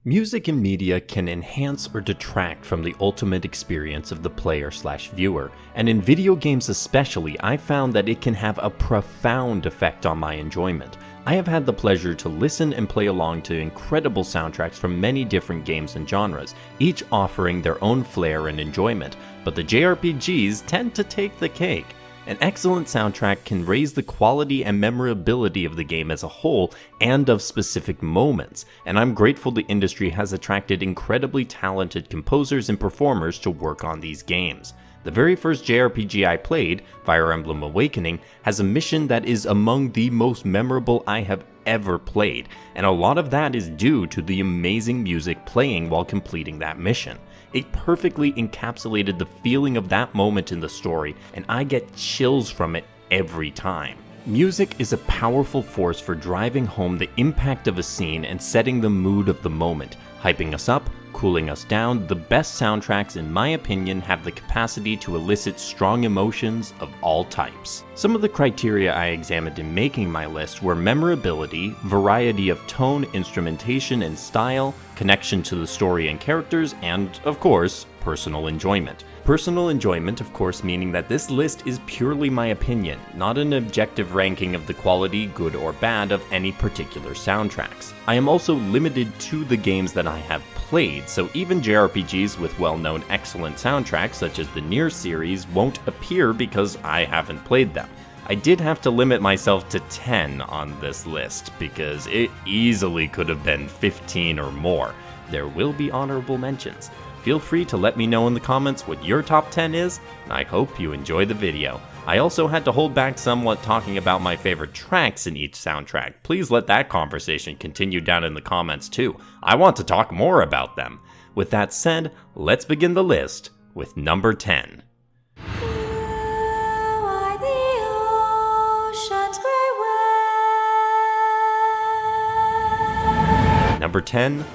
Music and media can enhance or detract from the ultimate experience of the player/viewer, and in video games especially, I found that it can have a profound effect on my enjoyment. I have had the pleasure to listen and play along to incredible soundtracks from many different games and genres, each offering their own flair and enjoyment, but the JRPGs tend to take the cake. An excellent soundtrack can raise the quality and memorability of the game as a whole and of specific moments, and I'm grateful the industry has attracted incredibly talented composers and performers to work on these games. The very first JRPG I played, Fire Emblem Awakening, has a mission that is among the most memorable I have ever played, and a lot of that is due to the amazing music playing while completing that mission. It perfectly encapsulated the feeling of that moment in the story, and I get chills from it every time. Music is a powerful force for driving home the impact of a scene and setting the mood of the moment, hyping us up, cooling us down. The best soundtracks, in my opinion, have the capacity to elicit strong emotions of all types. Some of the criteria I examined in making my list were memorability, variety of tone, instrumentation and style, connection to the story and characters, and, of course, personal enjoyment. Personal enjoyment, of course, meaning that this list is purely my opinion, not an objective ranking of the quality, good or bad, of any particular soundtracks. I am also limited to the games that I have played, so even JRPGs with well-known excellent soundtracks such as the Nier series won't appear because I haven't played them. I did have to limit myself to 10 on this list, because it easily could have been 15 or more. There will be honorable mentions. Feel free to let me know in the comments what your top 10 is, and I hope you enjoy the video. I also had to hold back somewhat talking about my favorite tracks in each soundtrack. Please let that conversation continue down in the comments too. I want to talk more about them. With that said, let's begin the list with number 10. Number 10,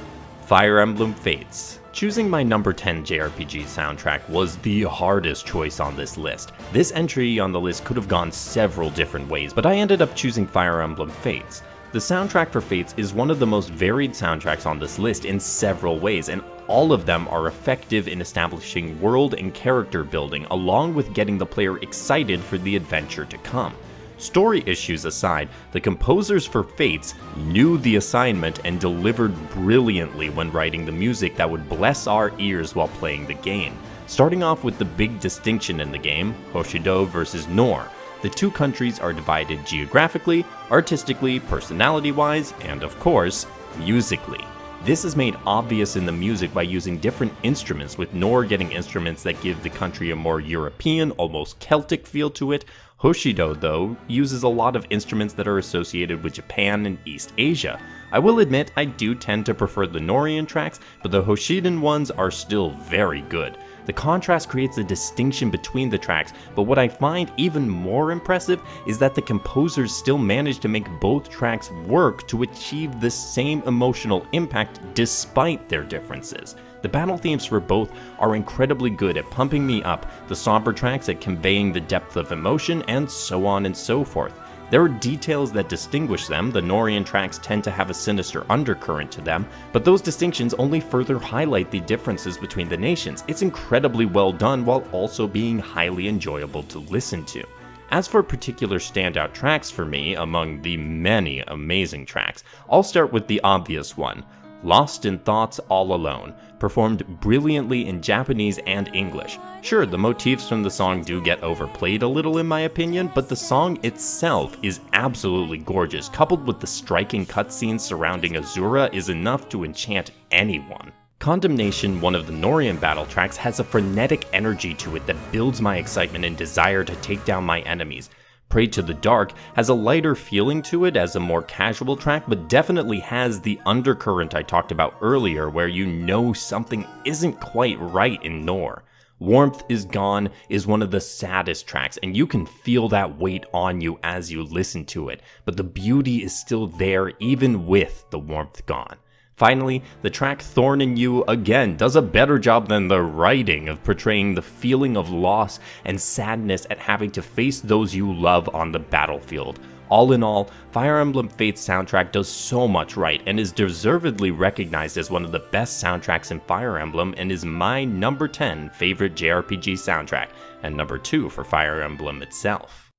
Fire Emblem Fates. Choosing my number 10 JRPG soundtrack was the hardest choice on this list. This entry on the list could have gone several different ways, but I ended up choosing Fire Emblem Fates. The soundtrack for Fates is one of the most varied soundtracks on this list in several ways, and all of them are effective in establishing world and character building, along with getting the player excited for the adventure to come. Story issues aside, the composers for Fates knew the assignment and delivered brilliantly when writing the music that would bless our ears while playing the game. Starting off with the big distinction in the game, Hoshido versus Nor. The two countries are divided geographically, artistically, personality-wise, and of course, musically. This is made obvious in the music by using different instruments, with Nor getting instruments that give the country a more European, almost Celtic feel to it. Hoshido, though, uses a lot of instruments that are associated with Japan and East Asia. I will admit I do tend to prefer the Norian tracks, but the Hoshidan ones are still very good. The contrast creates a distinction between the tracks, but what I find even more impressive is that the composers still manage to make both tracks work to achieve the same emotional impact despite their differences. The battle themes for both are incredibly good at pumping me up, the somber tracks at conveying the depth of emotion, and so on and so forth. There are details that distinguish them. The Norian tracks tend to have a sinister undercurrent to them, but those distinctions only further highlight the differences between the nations. It's incredibly well done while also being highly enjoyable to listen to. As for particular standout tracks for me, among the many amazing tracks, I'll start with the obvious one. Lost in Thoughts All Alone, performed brilliantly in Japanese and English. Sure, the motifs from the song do get overplayed a little in my opinion, but the song itself is absolutely gorgeous, coupled with the striking cutscenes surrounding Azura is enough to enchant anyone. Condemnation, one of the Norian battle tracks, has a frenetic energy to it that builds my excitement and desire to take down my enemies. Pray to the Dark has a lighter feeling to it as a more casual track, but definitely has the undercurrent I talked about earlier where you know something isn't quite right in Nor. Warmth Is Gone is one of the saddest tracks, and you can feel that weight on you as you listen to it, but the beauty is still there even with the warmth gone. Finally, the track Thorn in You again does a better job than the writing of portraying the feeling of loss and sadness at having to face those you love on the battlefield. All in all, Fire Emblem Fates soundtrack does so much right and is deservedly recognized as one of the best soundtracks in Fire Emblem and is my number 10 favorite JRPG soundtrack, and number 2 for Fire Emblem itself.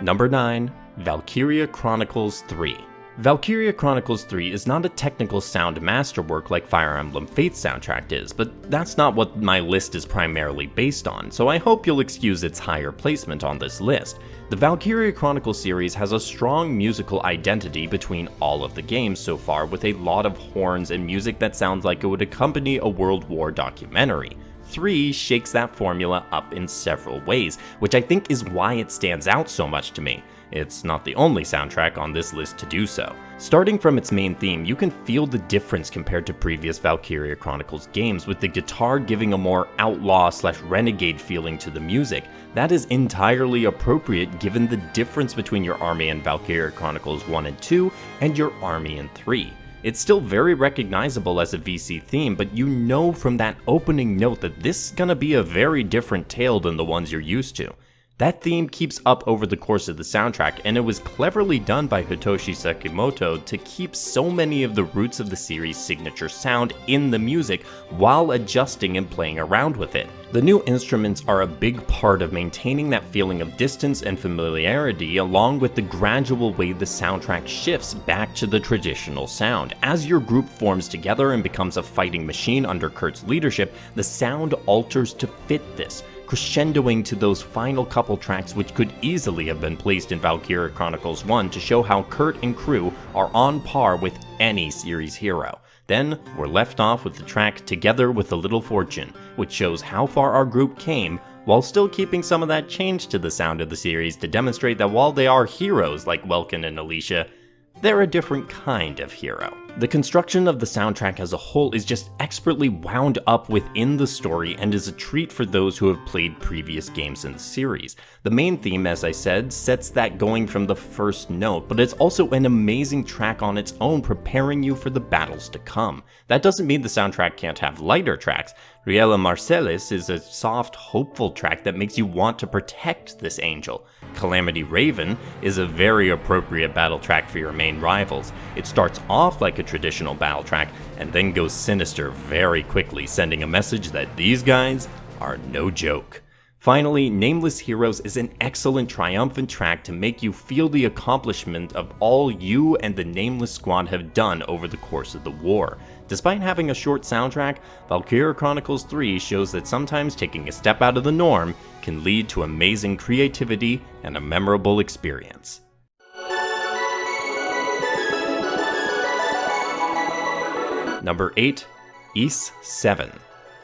Number 9, Valkyria Chronicles 3. Valkyria Chronicles 3 is not a technical sound masterwork like Fire Emblem Fates soundtrack is, but that's not what my list is primarily based on, so I hope you'll excuse its higher placement on this list. The Valkyria Chronicles series has a strong musical identity between all of the games so far, with a lot of horns and music that sounds like it would accompany a World War documentary. 3 shakes that formula up in several ways, which I think is why it stands out so much to me. It's not the only soundtrack on this list to do so. Starting from its main theme, you can feel the difference compared to previous Valkyria Chronicles games, with the guitar giving a more outlaw/renegade feeling to the music. That is entirely appropriate given the difference between your army in Valkyria Chronicles 1 and 2 and your army in 3. It's still very recognizable as a VC theme, but you know from that opening note that this is gonna be a very different tale than the ones you're used to. That theme keeps up over the course of the soundtrack, and it was cleverly done by Hitoshi Sakimoto to keep so many of the roots of the series' signature sound in the music while adjusting and playing around with it. The new instruments are a big part of maintaining that feeling of distance and familiarity, along with the gradual way the soundtrack shifts back to the traditional sound. As your group forms together and becomes a fighting machine under Kurt's leadership, the sound alters to fit this, crescendoing to those final couple tracks which could easily have been placed in Valkyria Chronicles 1 to show how Kurt and crew are on par with any series hero. Then we're left off with the track Together with a Little Fortune, which shows how far our group came, while still keeping some of that change to the sound of the series to demonstrate that while they are heroes like Welkin and Alicia, they're a different kind of hero. The construction of the soundtrack as a whole is just expertly wound up within the story and is a treat for those who have played previous games in the series. The main theme, as I said, sets that going from the first note, but it's also an amazing track on its own, preparing you for the battles to come. That doesn't mean the soundtrack can't have lighter tracks. Riella Marcellis is a soft, hopeful track that makes you want to protect this angel. Calamity Raven is a very appropriate battle track for your main rivals. It starts off like a traditional battle track and then goes sinister very quickly, sending a message that these guys are no joke. Finally, Nameless Heroes is an excellent triumphant track to make you feel the accomplishment of all you and the Nameless Squad have done over the course of the war. Despite having a short soundtrack, Valkyria Chronicles 3 shows that sometimes taking a step out of the norm can lead to amazing creativity and a memorable experience. Number 8, Ys 7.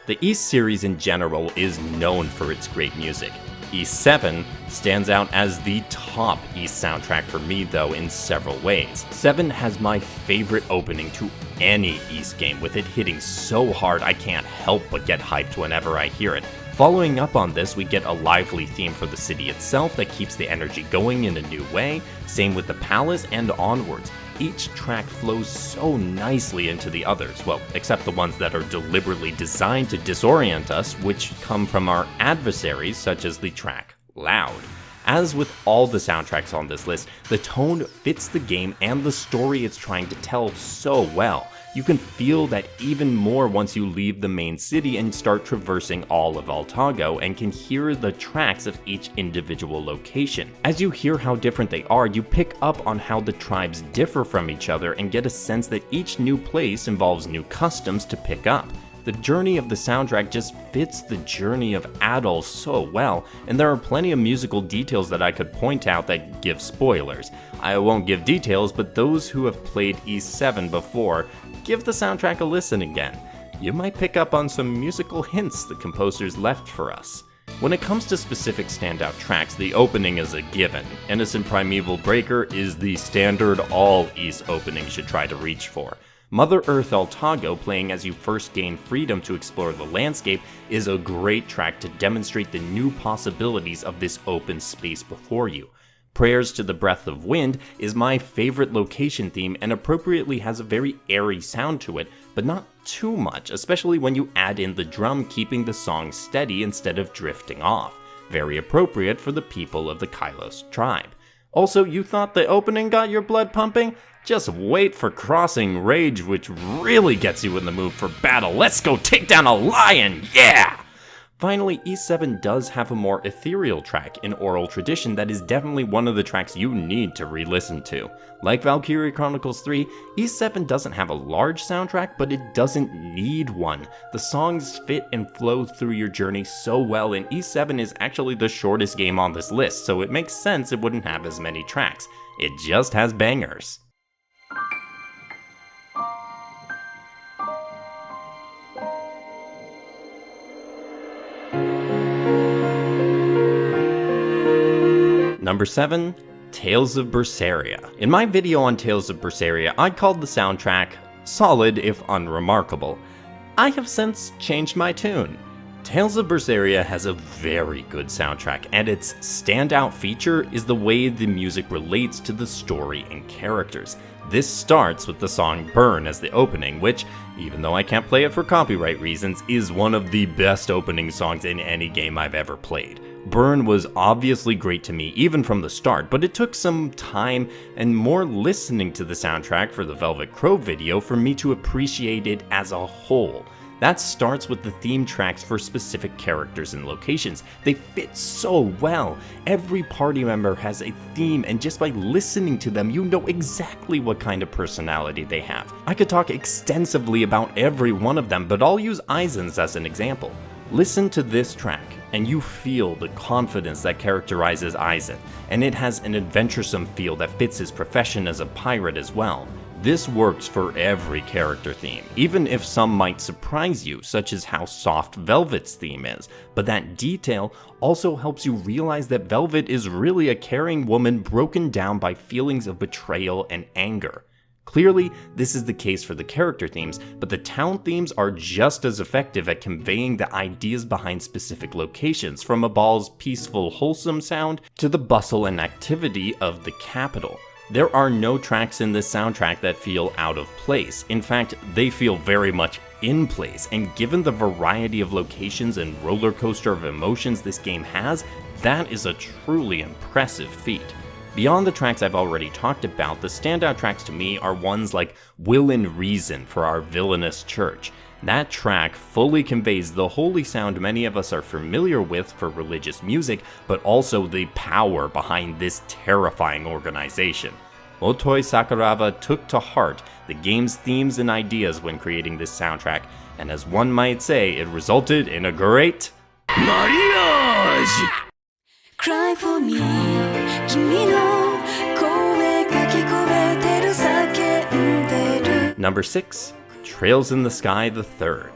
The Ys series in general is known for its great music. Ys 7 stands out as the top Ys soundtrack for me though in several ways. 7 has my favorite opening to any Ys game, with it hitting so hard I can't help but get hyped whenever I hear it. Following up on this, we get a lively theme for the city itself that keeps the energy going in a new way, same with the palace and onwards. Each track flows so nicely into the others, well, except the ones that are deliberately designed to disorient us, which come from our adversaries, such as the track Loud. As with all the soundtracks on this list, the tone fits the game and the story it's trying to tell so well. You can feel that even more once you leave the main city and start traversing all of Altago and can hear the tracks of each individual location. As you hear how different they are, you pick up on how the tribes differ from each other and get a sense that each new place involves new customs to pick up. The journey of the soundtrack just fits the journey of Adol so well, and there are plenty of musical details that I could point out that give spoilers. I won't give details, but those who have played Ys 7 before, give the soundtrack a listen again. You might pick up on some musical hints the composers left for us. When it comes to specific standout tracks, the opening is a given. Innocent Primeval Breaker is the standard all Ys openings should try to reach for. Mother Earth Altago, playing as you first gain freedom to explore the landscape, is a great track to demonstrate the new possibilities of this open space before you. Prayers to the Breath of Wind is my favorite location theme and appropriately has a very airy sound to it, but not too much, especially when you add in the drum keeping the song steady instead of drifting off. very appropriate for the people of the Kylos tribe. Also, you thought the opening got your blood pumping? Just wait for Crossing Rage, which really gets you in the mood for battle. Let's go take down a lion, yeah! Finally, E7 does have a more ethereal track in oral tradition that is definitely one of the tracks you need to re-listen to. Like Valkyria Chronicles 3, E7 doesn't have a large soundtrack, but it doesn't need one. The songs fit and flow through your journey so well, and E7 is actually the shortest game on this list, so it makes sense it wouldn't have as many tracks. It just has bangers. Number 7. Tales of Berseria. In my video on Tales of Berseria, I called the soundtrack solid if unremarkable. I have since changed my tune. Tales of Berseria has a very good soundtrack, and its standout feature is the way the music relates to the story and characters. This starts with the song Burn as the opening, which, even though I can't play it for copyright reasons, is one of the best opening songs in any game I've ever played. Burn was obviously great to me even from the start, but it took some time and more listening to the soundtrack for the Velvet Crow video for me to appreciate it as a whole. That starts with the theme tracks for specific characters and locations. They fit so well. Every party member has a theme, and just by listening to them, you know exactly what kind of personality they have. I could talk extensively about every one of them, but I'll use Aizen's as an example. Listen to this track, and you feel the confidence that characterizes Aizen, and it has an adventuresome feel that fits his profession as a pirate as well. This works for every character theme, even if some might surprise you, such as how soft Velvet's theme is, but that detail also helps you realize that Velvet is really a caring woman broken down by feelings of betrayal and anger. Clearly, this is the case for the character themes, but the town themes are just as effective at conveying the ideas behind specific locations, from a ball's peaceful, wholesome sound to the bustle and activity of the capital. There are no tracks in this soundtrack that feel out of place. In fact, they feel very much in place, and given the variety of locations and roller coaster of emotions this game has, that is a truly impressive feat. Beyond the tracks I've already talked about, the standout tracks to me are ones like Will and Reason for Our Villainous Church. That track fully conveys the holy sound many of us are familiar with for religious music, but also the power behind this terrifying organization. Motoi Sakuraba took to heart the game's themes and ideas when creating this soundtrack, and as one might say, it resulted in a great mariage! Cry for me, 君の声かき込めてる叫んでる Number 6. Trails in the Sky III.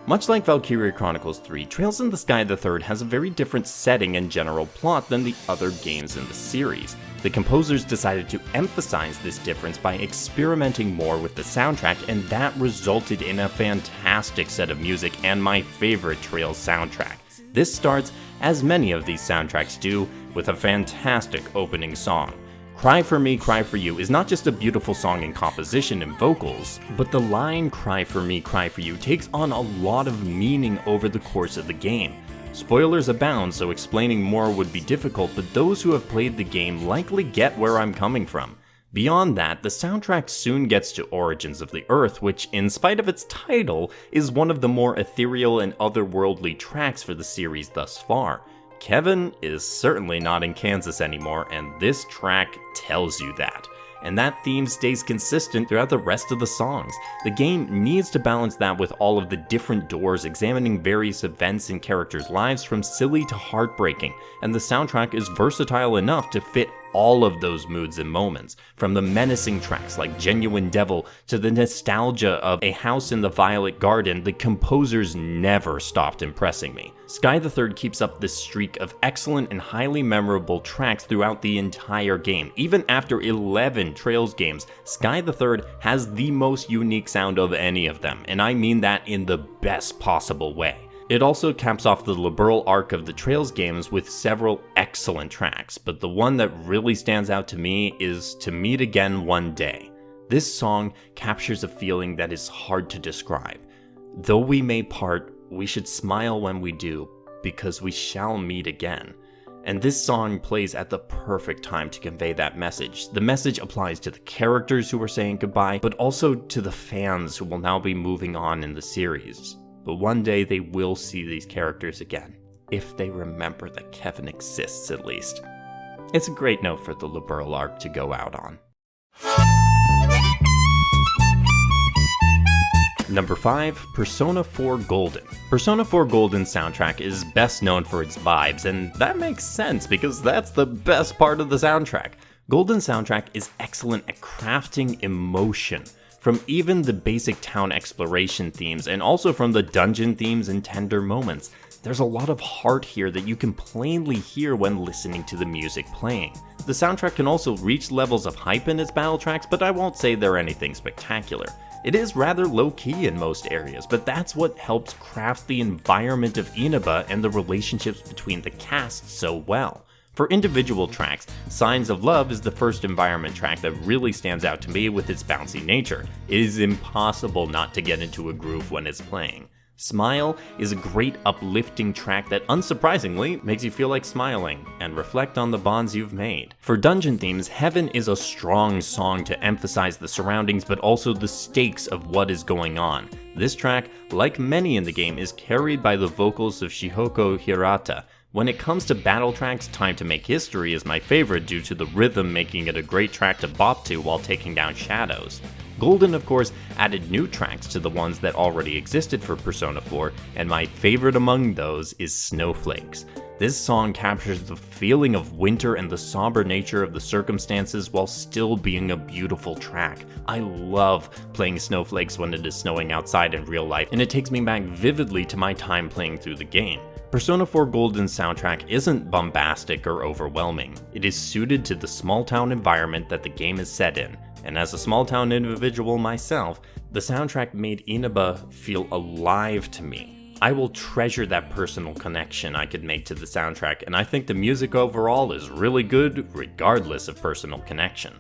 Much like Valkyria Chronicles 3, Trails in the Sky III has a very different setting and general plot than the other games in the series. The composers decided to emphasize this difference by experimenting more with the soundtrack, and that resulted in a fantastic set of music and my favorite Trails soundtrack. This starts, as many of these soundtracks do, with a fantastic opening song. Cry for Me, Cry for You is not just a beautiful song in composition and vocals, but the line Cry for Me, Cry for You takes on a lot of meaning over the course of the game. Spoilers abound, so explaining more would be difficult, but those who have played the game likely get where I'm coming from. Beyond that, the soundtrack soon gets to Origins of the Earth, which, in spite of its title, is one of the more ethereal and otherworldly tracks for the series thus far. Kevin is certainly not in Kansas anymore, and this track tells you that. And that theme stays consistent throughout the rest of the songs. The game needs to balance that with all of the different doors examining various events in characters' lives from silly to heartbreaking, and the soundtrack is versatile enough to fit all of those moods and moments, from the menacing tracks like Genuine Devil to the nostalgia of A House in the Violet Garden. The composers never stopped impressing me. Sky the Third keeps up this streak of excellent and highly memorable tracks throughout the entire game. Even after 11 Trails games, Sky the Third has the most unique sound of any of them, and I mean that in the best possible way. It also caps off the liberal arc of the Trails games with several excellent tracks, but the one that really stands out to me is To Meet Again One Day. This song captures a feeling that is hard to describe. Though we may part, we should smile when we do, because we shall meet again. And this song plays at the perfect time to convey that message. The message applies to the characters who are saying goodbye, but also to the fans who will now be moving on in the series. But one day they will see these characters again, if they remember that Kevin exists at least. It's a great note for the Liberl arc to go out on. Number 5, Persona 4 Golden. Persona 4 Golden's soundtrack is best known for its vibes, and that makes sense because that's the best part of the soundtrack. Golden's soundtrack is excellent at crafting emotion, from even the basic town exploration themes and also from the dungeon themes and tender moments. There's a lot of heart here that you can plainly hear when listening to the music playing. The soundtrack can also reach levels of hype in its battle tracks, but I won't say they're anything spectacular. It is rather low-key in most areas, but that's what helps craft the environment of Inaba and the relationships between the cast so well. For individual tracks, Signs of Love is the first environment track that really stands out to me with its bouncy nature. It is impossible not to get into a groove when it's playing. Smile is a great uplifting track that unsurprisingly makes you feel like smiling and reflect on the bonds you've made. For dungeon themes, Heaven is a strong song to emphasize the surroundings but also the stakes of what is going on. This track, like many in the game, is carried by the vocals of Shihoko Hirata. When it comes to battle tracks, Time to Make History is my favorite due to the rhythm making it a great track to bop to while taking down shadows. Golden, of course, added new tracks to the ones that already existed for Persona 4, and my favorite among those is Snowflakes. This song captures the feeling of winter and the somber nature of the circumstances while still being a beautiful track. I love playing Snowflakes when it is snowing outside in real life, and it takes me back vividly to my time playing through the game. Persona 4 Golden's soundtrack isn't bombastic or overwhelming. It is suited to the small town environment that the game is set in. And as a small town individual myself, the soundtrack made Inaba feel alive to me. I will treasure that personal connection I could make to the soundtrack, and I think the music overall is really good regardless of personal connection.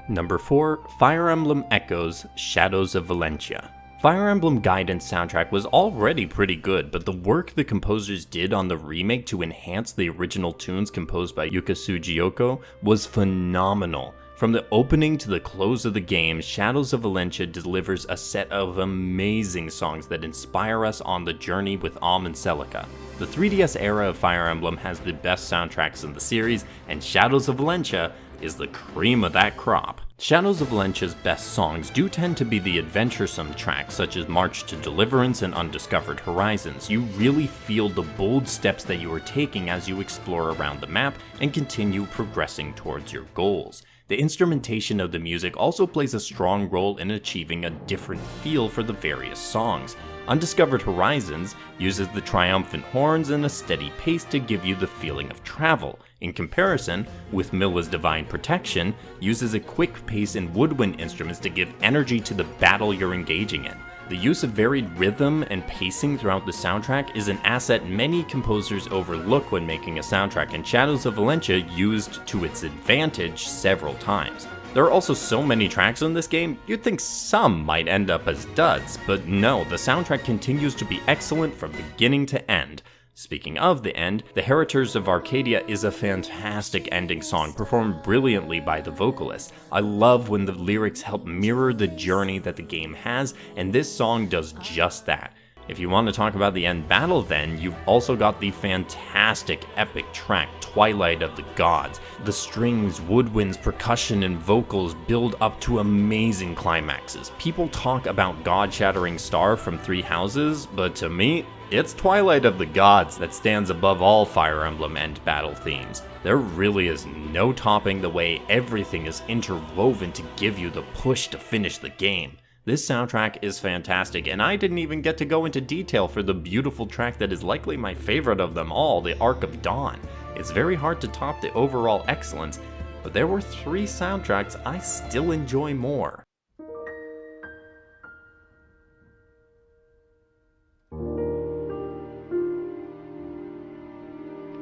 Number 4, Fire Emblem Echoes: Shadows of Valentia. Fire Emblem Guidance soundtrack was already pretty good, but the work the composers did on the remake to enhance the original tunes composed by Yuka Sugiyoko was phenomenal. From the opening to the close of the game, Shadows of Valentia delivers a set of amazing songs that inspire us on the journey with Alm and Celica. The 3DS era of Fire Emblem has the best soundtracks in the series, and Shadows of Valentia is the cream of that crop. Shadows of Valentia's best songs do tend to be the adventuresome tracks such as March to Deliverance and Undiscovered Horizons. You really feel the bold steps that you are taking as you explore around the map and continue progressing towards your goals. The instrumentation of the music also plays a strong role in achieving a different feel for the various songs. Undiscovered Horizons uses the triumphant horns and a steady pace to give you the feeling of travel. In comparison, with Milla's Divine Protection, uses a quick pace and woodwind instruments to give energy to the battle you're engaging in. The use of varied rhythm and pacing throughout the soundtrack is an asset many composers overlook when making a soundtrack, and Shadows of Valentia used to its advantage several times. There are also so many tracks in this game, you'd think some might end up as duds, but no, the soundtrack continues to be excellent from beginning to end. Speaking of the end, The Heritors of Arcadia is a fantastic ending song performed brilliantly by the vocalist. I love when the lyrics help mirror the journey that the game has, and this song does just that. If you want to talk about the end battle then, you've also got the fantastic epic track Twilight of the Gods. The strings, woodwinds, percussion, and vocals build up to amazing climaxes. People talk about God-shattering Star from Three Houses, but to me, it's Twilight of the Gods that stands above all Fire Emblem end battle themes. There really is no topping the way everything is interwoven to give you the push to finish the game. This soundtrack is fantastic, and I didn't even get to go into detail for the beautiful track that is likely my favorite of them all, the Arc of Dawn. It's very hard to top the overall excellence, but there were 3 soundtracks I still enjoy more.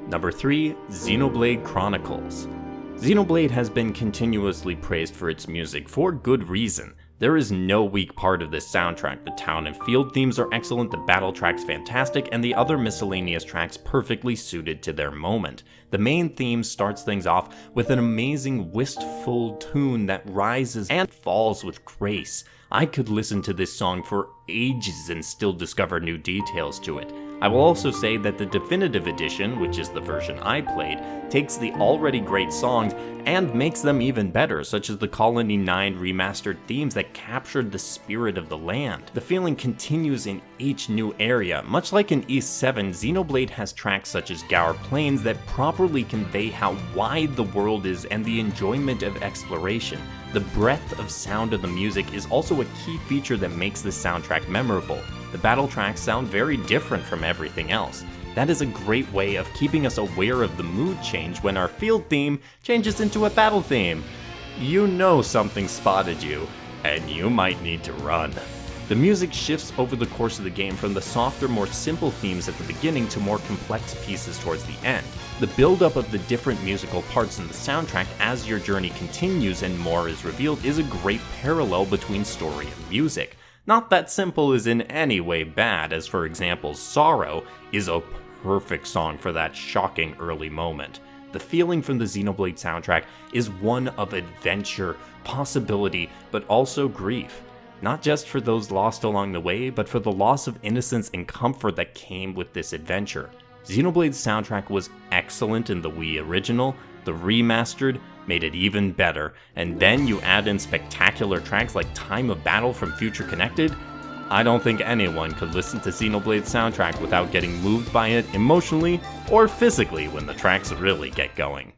Number 3, Xenoblade Chronicles. Xenoblade has been continuously praised for its music for good reason. There is no weak part of this soundtrack. The town and field themes are excellent, the battle tracks fantastic, and the other miscellaneous tracks perfectly suited to their moment. The main theme starts things off with an amazing wistful tune that rises and falls with grace. I could listen to this song for ages and still discover new details to it. I will also say that the definitive edition, which is the version I played, takes the already great songs and makes them even better, such as the Colony 9 remastered themes that captured the spirit of the land. The feeling continues in each new area. Much like in East 7, Xenoblade has tracks such as Gaur Plains that properly convey how wide the world is and the enjoyment of exploration. The breadth of sound of the music is also a key feature that makes this soundtrack memorable. The battle tracks sound very different from everything else. That is a great way of keeping us aware of the mood change when our field theme changes into a battle theme. You know something spotted you, and you might need to run. The music shifts over the course of the game from the softer, more simple themes at the beginning to more complex pieces towards the end. The build-up of the different musical parts in the soundtrack as your journey continues and more is revealed is a great parallel between story and music. Not that Simple is in any way bad, as for example, Sorrow is a perfect song for that shocking early moment. The feeling from the Xenoblade soundtrack is one of adventure, possibility, but also grief. Not just for those lost along the way, but for the loss of innocence and comfort that came with this adventure. Xenoblade's soundtrack was excellent in the Wii original, the remastered made it even better, and then you add in spectacular tracks like Time of Battle from Future Connected. I don't think anyone could listen to Xenoblade's soundtrack without getting moved by it emotionally or physically when the tracks really get going.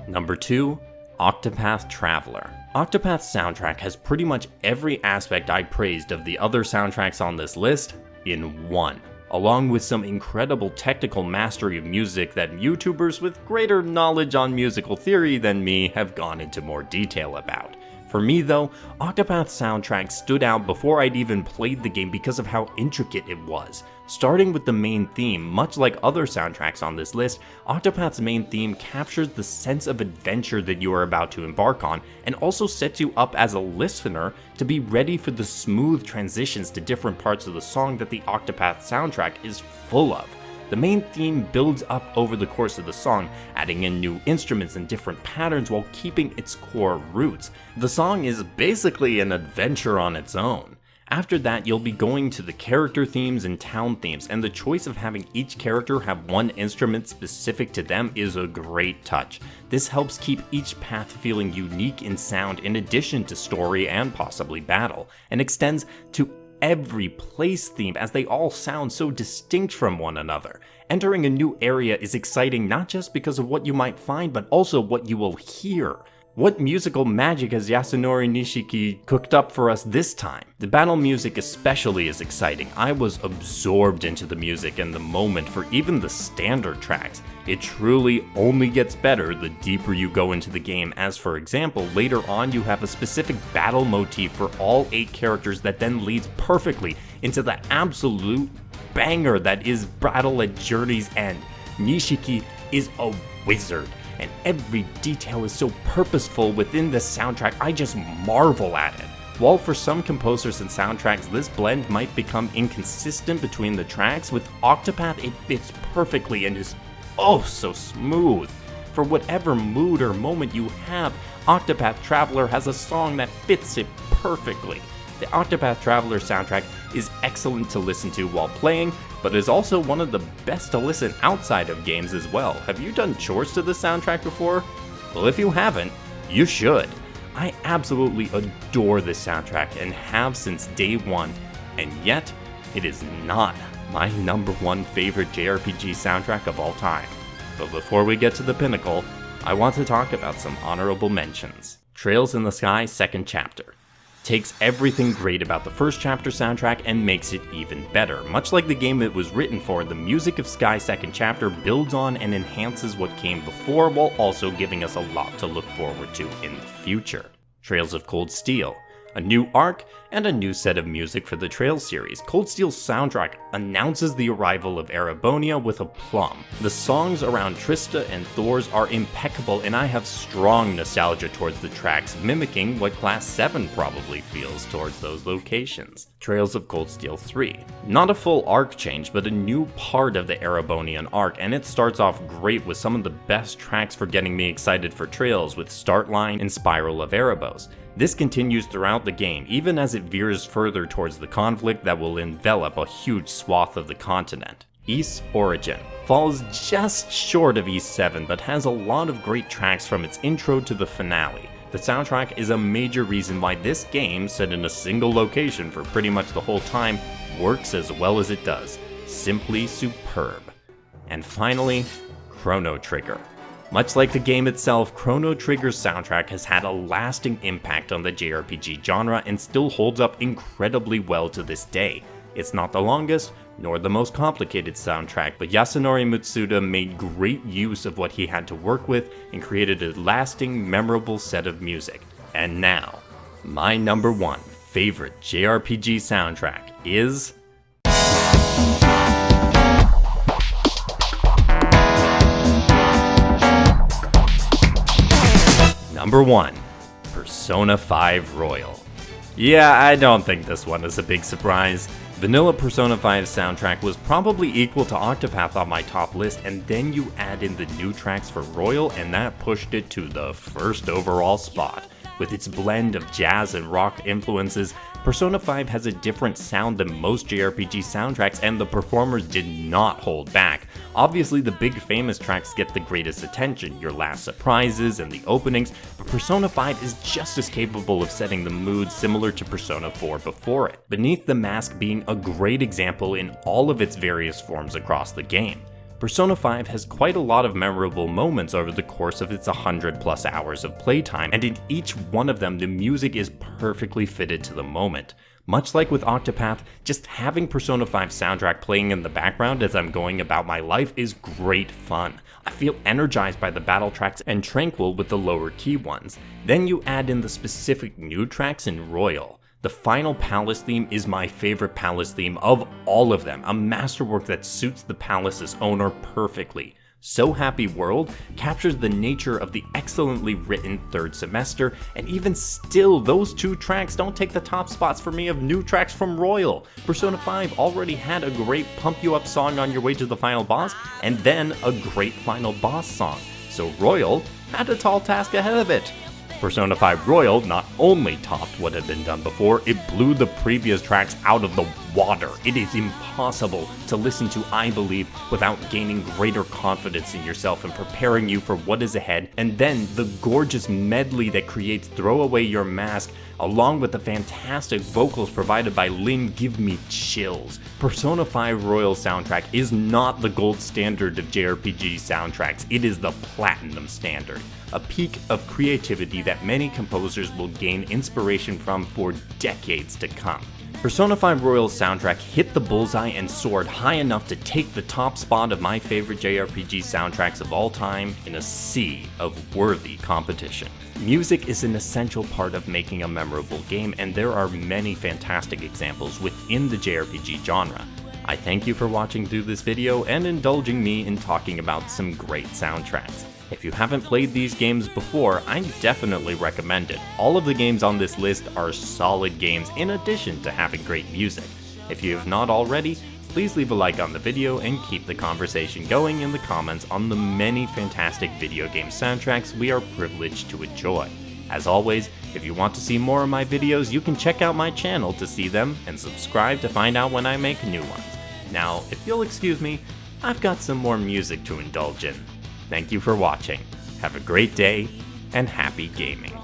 Number 2, Octopath Traveler. Octopath's soundtrack has pretty much every aspect I praised of the other soundtracks on this list in one, along with some incredible technical mastery of music that YouTubers with greater knowledge on musical theory than me have gone into more detail about. For me though, Octopath's soundtrack stood out before I'd even played the game because of how intricate it was. Starting with the main theme, much like other soundtracks on this list, Octopath's main theme captures the sense of adventure that you are about to embark on, and also sets you up as a listener to be ready for the smooth transitions to different parts of the song that the Octopath soundtrack is full of. The main theme builds up over the course of the song, adding in new instruments and different patterns while keeping its core roots. The song is basically an adventure on its own. After that, you'll be going to the character themes and town themes, and the choice of having each character have one instrument specific to them is a great touch. This helps keep each path feeling unique in sound in addition to story and possibly battle, and extends to every place theme as they all sound so distinct from one another. Entering a new area is exciting not just because of what you might find, but also what you will hear. What musical magic has Yasunori Nishiki cooked up for us this time? The battle music especially is exciting. I was absorbed into the music and the moment for even the standard tracks. It truly only gets better the deeper you go into the game, as for example, later on you have a specific battle motif for all 8 characters that then leads perfectly into the absolute banger that is Battle at Journey's End. Nishiki is a wizard, and every detail is so purposeful within this soundtrack, I just marvel at it. While for some composers and soundtracks this blend might become inconsistent between the tracks, with Octopath it fits perfectly and is oh so smooth. For whatever mood or moment you have, Octopath Traveler has a song that fits it perfectly. The Octopath Traveler soundtrack is excellent to listen to while playing, but is also one of the best to listen outside of games as well. Have you done chores to the soundtrack before? Well, if you haven't, you should. I absolutely adore this soundtrack and have since day one, and yet it is not my number 1 favorite JRPG soundtrack of all time. But before we get to the pinnacle, I want to talk about some honorable mentions. Trails in the Sky Second Chapter takes everything great about the first chapter soundtrack and makes it even better. Much like the game it was written for, the music of Sky Second Chapter builds on and enhances what came before while also giving us a lot to look forward to in the future. Trails of Cold Steel. a new arc, and a new set of music for the Trails series. Cold Steel's soundtrack announces the arrival of Erebonia with aplomb. The songs around Trista and Thors are impeccable, and I have strong nostalgia towards the tracks, mimicking what Class 7 probably feels towards those locations. Trails of Cold Steel 3. Not a full arc change, but a new part of the Erebonian arc, and it starts off great with some of the best tracks for getting me excited for Trails, with Start Line and Spiral of Erebos. This continues throughout the game, even as it veers further towards the conflict that will envelop a huge swath of the continent. Ys Origin falls just short of Ys 7, but has a lot of great tracks from its intro to the finale. The soundtrack is a major reason why this game, set in a single location for pretty much the whole time, works as well as it does. Simply superb. And finally, Chrono Trigger. Much like the game itself, Chrono Trigger's soundtrack has had a lasting impact on the JRPG genre and still holds up incredibly well to this day. It's not the longest, nor the most complicated soundtrack, but Yasunori Mitsuda made great use of what he had to work with and created a lasting, memorable set of music. And now, my number one favorite JRPG soundtrack is... Number 1. Persona 5 Royal. Yeah, I don't think this one is a big surprise. Vanilla Persona 5's soundtrack was probably equal to Octopath on my top list, and then you add in the new tracks for Royal and that pushed it to the first overall spot. With its blend of jazz and rock influences, Persona 5 has a different sound than most JRPG soundtracks, and the performers did not hold back. Obviously, the big famous tracks get the greatest attention, your last surprises and the openings, but Persona 5 is just as capable of setting the mood similar to Persona 4 before it, Beneath the Mask being a great example in all of its various forms across the game. Persona 5 has quite a lot of memorable moments over the course of its 100+ hours of playtime, and in each one of them the music is perfectly fitted to the moment. Much like with Octopath, just having Persona 5 soundtrack playing in the background as I'm going about my life is great fun. I feel energized by the battle tracks and tranquil with the lower key ones. Then you add in the specific new tracks in Royal. The final palace theme is my favorite palace theme of all of them, a masterwork that suits the palace's owner perfectly. So Happy World captures the nature of the excellently written third semester, and even still, those two tracks don't take the top spots for me of new tracks from Royal. Persona 5 already had a great pump you up song on your way to the final boss, and then a great final boss song. So Royal had a tall task ahead of it. Persona 5 Royal not only topped what had been done before, it blew the previous tracks out of the water. It is impossible to listen to, I believe, without gaining greater confidence in yourself and preparing you for what is ahead. And then the gorgeous medley that creates Throw Away Your Mask, along with the fantastic vocals provided by Lyn, give me chills. Persona 5 Royal soundtrack is not the gold standard of JRPG soundtracks, it is the platinum standard. A peak of creativity that many composers will gain inspiration from for decades to come. Persona 5 Royal's soundtrack hit the bullseye and soared high enough to take the top spot of my favorite JRPG soundtracks of all time in a sea of worthy competition. Music is an essential part of making a memorable game, and there are many fantastic examples within the JRPG genre. I thank you for watching through this video and indulging me in talking about some great soundtracks. If you haven't played these games before, I definitely recommend it. All of the games on this list are solid games in addition to having great music. If you have not already, please leave a like on the video and keep the conversation going in the comments on the many fantastic video game soundtracks we are privileged to enjoy. As always, if you want to see more of my videos, you can check out my channel to see them and subscribe to find out when I make new ones. Now, if you'll excuse me, I've got some more music to indulge in. Thank you for watching. Have a great day and happy gaming.